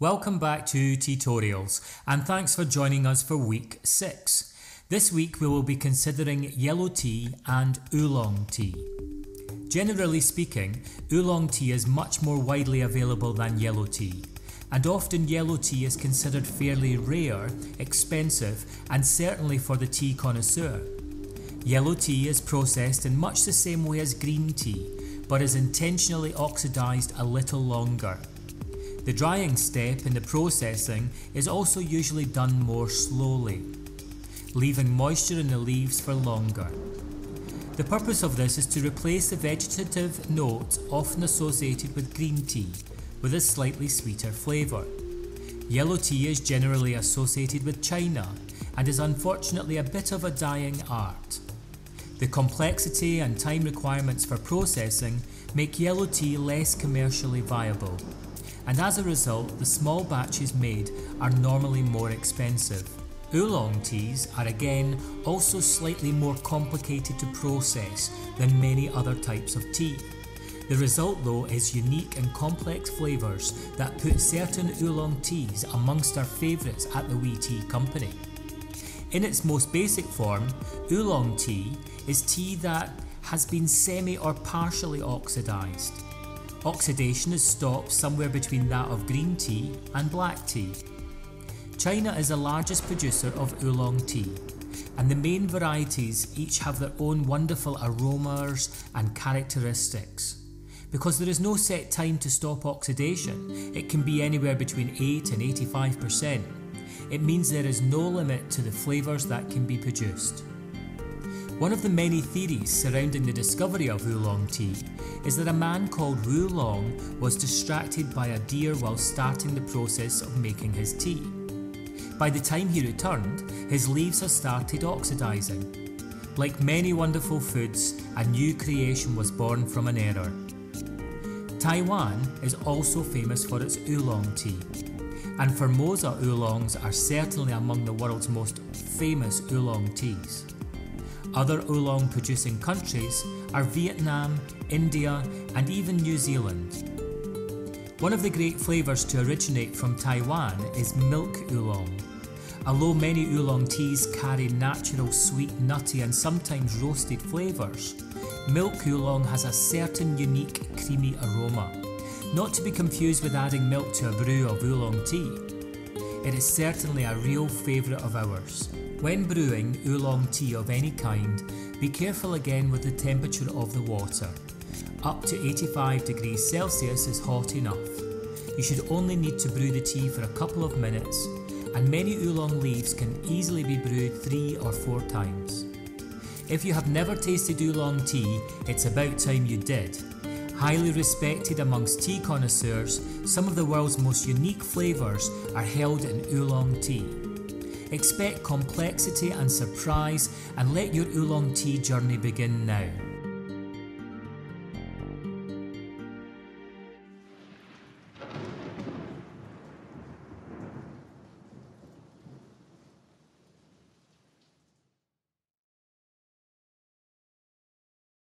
Welcome back to Teatorials, and thanks for joining us for week 6. This week we will be considering yellow tea and oolong tea. Generally speaking, oolong tea is much more widely available than yellow tea, and often yellow tea is considered fairly rare, expensive, and certainly for the tea connoisseur. Yellow tea is processed in much the same way as green tea, but is intentionally oxidised a little longer. The drying step in the processing is also usually done more slowly, leaving moisture in the leaves for longer. The purpose of this is to replace the vegetative note often associated with green tea with a slightly sweeter flavour. Yellow tea is generally associated with China and is unfortunately a bit of a dying art. The complexity and time requirements for processing make yellow tea less commercially viable, and as a result the small batches made are normally more expensive. Oolong teas are again also slightly more complicated to process than many other types of tea. The result though is unique and complex flavours that put certain oolong teas amongst our favourites at the Wee Tea Company. In its most basic form, oolong tea is tea that has been semi or partially oxidised. Oxidation is stopped somewhere between that of green tea and black tea. China is the largest producer of oolong tea, and the main varieties each have their own wonderful aromas and characteristics. Because there is no set time to stop oxidation, it can be anywhere between 8 and 85%. It means there is no limit to the flavours that can be produced. One of the many theories surrounding the discovery of oolong tea is that a man called Oolong was distracted by a deer while starting the process of making his tea. By the time he returned, his leaves had started oxidising. Like many wonderful foods, a new creation was born from an error. Taiwan is also famous for its oolong tea, and Formosa oolongs are certainly among the world's most famous oolong teas. Other oolong producing countries are Vietnam, India, and even New Zealand. One of the great flavours to originate from Taiwan is milk oolong. Although many oolong teas carry natural sweet, nutty and sometimes roasted flavours, milk oolong has a certain unique creamy aroma, not to be confused with adding milk to a brew of oolong tea. It is certainly a real favourite of ours. When brewing oolong tea of any kind, be careful again with the temperature of the water. Up to 85 degrees Celsius is hot enough. You should only need to brew the tea for a couple of minutes, and many oolong leaves can easily be brewed 3 or 4 times. If you have never tasted oolong tea, it's about time you did. Highly respected amongst tea connoisseurs, some of the world's most unique flavours are held in oolong tea. Expect complexity and surprise, and let your oolong tea journey begin now.